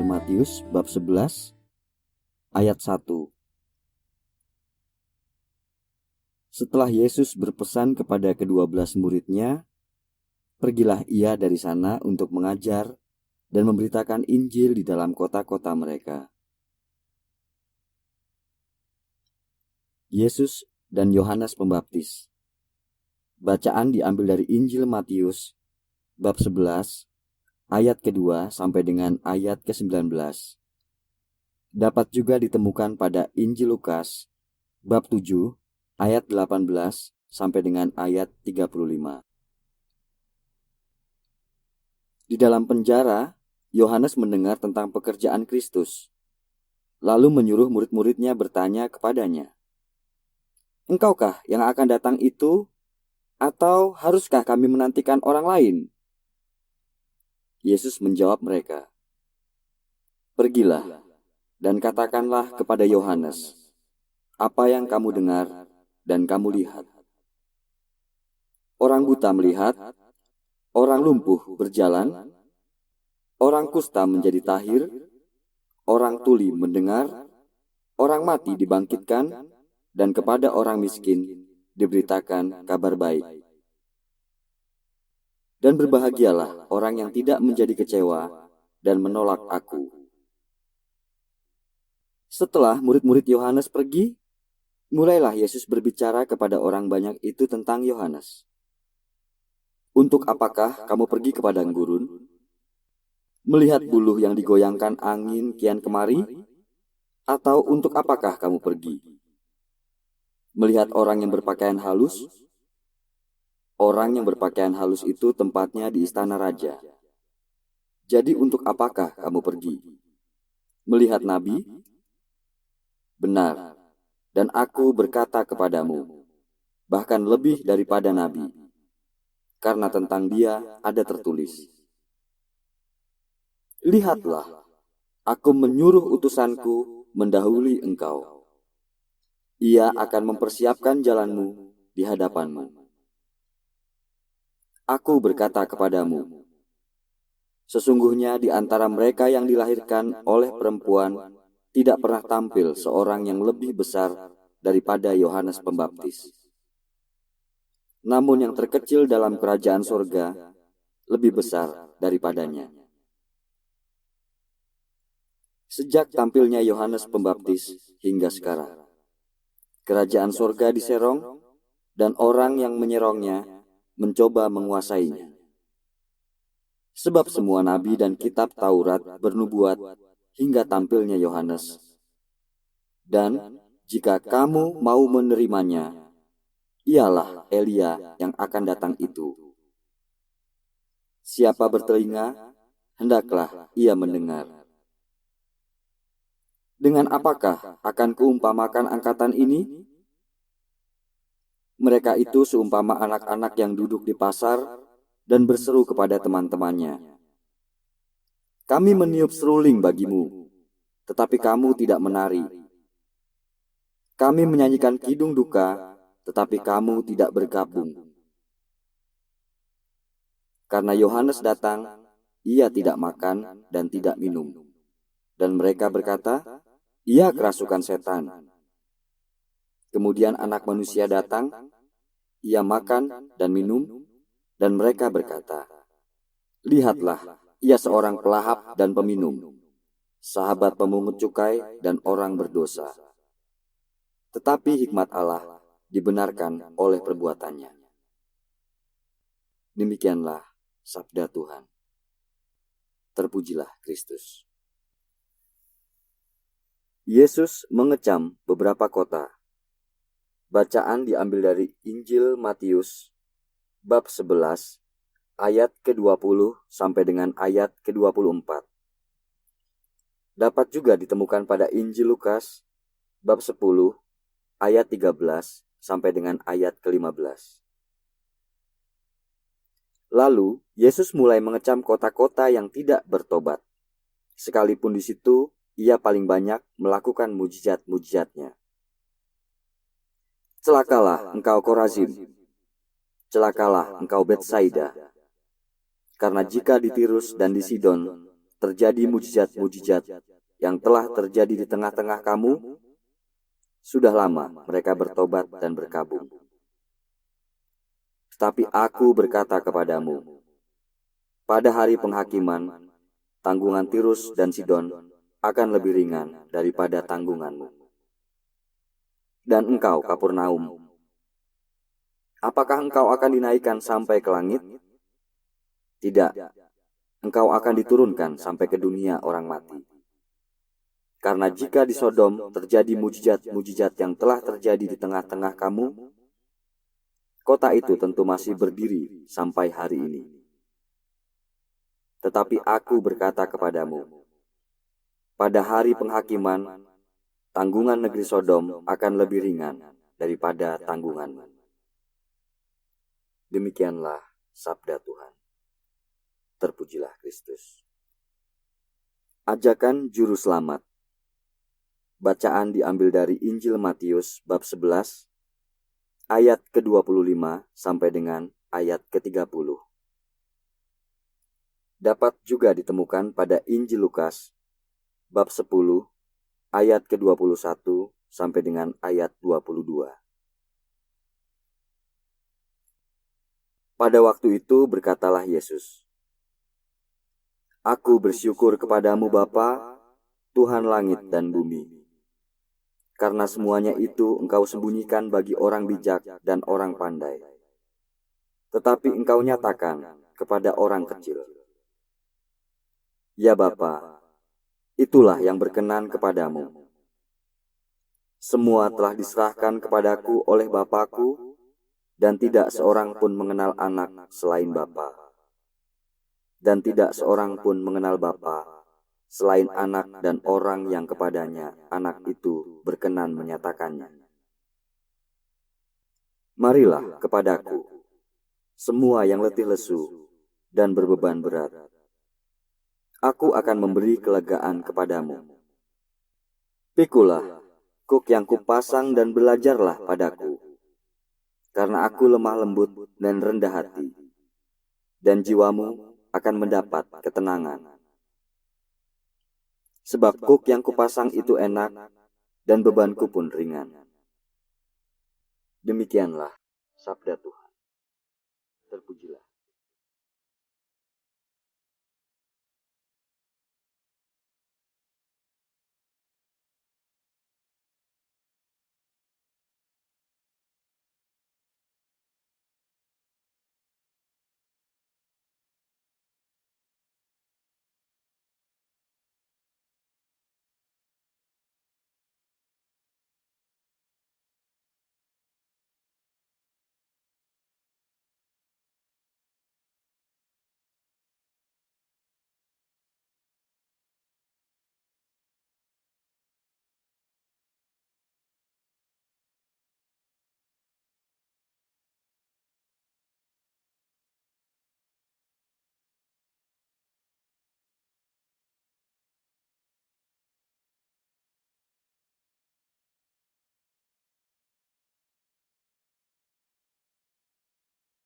Matius bab 11 ayat 1. Setelah Yesus berpesan kepada ke-12 muridnya, pergilah ia dari sana untuk mengajar dan memberitakan Injil di dalam kota-kota mereka. Yesus dan Yohanes Pembaptis. Bacaan diambil dari Injil Matius bab 11 ayat kedua sampai dengan ayat ke-19. Dapat juga ditemukan pada Injil Lukas bab 7 ayat 18 sampai dengan ayat 35. Di dalam penjara, Yohanes mendengar tentang pekerjaan Kristus, lalu menyuruh murid-muridnya bertanya kepadanya, "Engkaukah yang akan datang itu, atau haruskah kami menantikan orang lain?" Yesus menjawab mereka, "Pergilah dan katakanlah kepada Yohanes apa yang kamu dengar dan kamu lihat. Orang buta melihat, orang lumpuh berjalan, orang kusta menjadi tahir, orang tuli mendengar, orang mati dibangkitkan, dan kepada orang miskin diberitakan kabar baik. Dan berbahagialah orang yang tidak menjadi kecewa dan menolak aku." Setelah murid-murid Yohanes pergi, mulailah Yesus berbicara kepada orang banyak itu tentang Yohanes. "Untuk apakah kamu pergi ke padang gurun? Melihat buluh yang digoyangkan angin kian kemari? Atau untuk apakah kamu pergi? Melihat orang yang berpakaian halus? Orang yang berpakaian halus itu tempatnya di istana raja. Jadi untuk apakah kamu pergi? Melihat nabi? Benar, dan aku berkata kepadamu, bahkan lebih daripada nabi, karena tentang dia ada tertulis, 'Lihatlah, aku menyuruh utusanku mendahului engkau. Ia akan mempersiapkan jalanmu di hadapanmu.' Aku berkata kepadamu, sesungguhnya di antara mereka yang dilahirkan oleh perempuan tidak pernah tampil seorang yang lebih besar daripada Yohanes Pembaptis. Namun yang terkecil dalam kerajaan sorga lebih besar daripadanya." Sejak tampilnya Yohanes Pembaptis hingga sekarang, kerajaan sorga diserong dan orang yang menyerongnya mencoba menguasainya. Sebab semua nabi dan kitab Taurat bernubuat hingga tampilnya Yohanes. Dan jika kamu mau menerimanya, ialah Elia yang akan datang itu. Siapa bertelinga, hendaklah ia mendengar. Dengan apakah akan kuumpamakan angkatan ini? Mereka itu seumpama anak-anak yang duduk di pasar dan berseru kepada teman-temannya, "Kami meniup seruling bagimu, tetapi kamu tidak menari. Kami menyanyikan kidung duka, tetapi kamu tidak bergabung." Karena Yohanes datang, ia tidak makan dan tidak minum. Dan mereka berkata, "Ia kerasukan setan." Kemudian Anak Manusia datang, ia makan dan minum, dan mereka berkata, "Lihatlah, ia seorang pelahap dan peminum, sahabat pemungut cukai dan orang berdosa." Tetapi hikmat Allah dibenarkan oleh perbuatannya. Demikianlah sabda Tuhan. Terpujilah Kristus. Yesus mengecam beberapa kota. Bacaan diambil dari Injil Matius bab 11 ayat ke-20 sampai dengan ayat ke-24. Dapat juga ditemukan pada Injil Lukas bab 10 ayat 13 sampai dengan ayat ke-15. Lalu Yesus mulai mengecam kota-kota yang tidak bertobat, sekalipun di situ ia paling banyak melakukan mujizat-mujizatnya. "Celakalah engkau Korazim, celakalah engkau Betsaida, karena jika di Tirus dan di Sidon terjadi mujizat-mujizat yang telah terjadi di tengah-tengah kamu, sudah lama mereka bertobat dan berkabung. Tetapi aku berkata kepadamu, pada hari penghakiman, tanggungan Tirus dan Sidon akan lebih ringan daripada tanggunganmu. Dan engkau, Kapernaum, apakah engkau akan dinaikkan sampai ke langit? Tidak, engkau akan diturunkan sampai ke dunia orang mati. Karena jika di Sodom terjadi mujizat-mujizat yang telah terjadi di tengah-tengah kamu, kota itu tentu masih berdiri sampai hari ini. Tetapi aku berkata kepadamu, pada hari penghakiman, tanggungan negeri Sodom akan lebih ringan daripada tanggunganmu. Demikianlah sabda Tuhan. Terpujilah Kristus. Ajakan Juru Selamat. Bacaan diambil dari Injil Matius bab 11, ayat ke-25 sampai dengan ayat ke-30. Dapat juga ditemukan pada Injil Lukas bab 10, ayat ke-21 sampai dengan ayat 22. Pada waktu itu berkatalah Yesus, Aku bersyukur kepadamu Bapa, Tuhan langit dan bumi, karena semuanya itu engkau sembunyikan bagi orang bijak dan orang pandai, tetapi engkau nyatakan kepada orang kecil. Ya Bapa, itulah yang berkenan kepadamu. Semua telah diserahkan kepadaku oleh Bapakku, dan tidak seorang pun mengenal anak selain Bapa, dan tidak seorang pun mengenal Bapa selain anak dan orang yang kepadanya anak itu berkenan menyatakannya. Marilah kepadaku, semua yang letih lesu dan berbeban berat. Aku akan memberi kelegaan kepadamu. Pikulah kuk yang kupasang dan belajarlah padaku, karena aku lemah lembut dan rendah hati, dan jiwamu akan mendapat ketenangan. Sebab kuk yang kupasang itu enak, dan bebanku pun ringan. Demikianlah sabda Tuhan. Terpujilah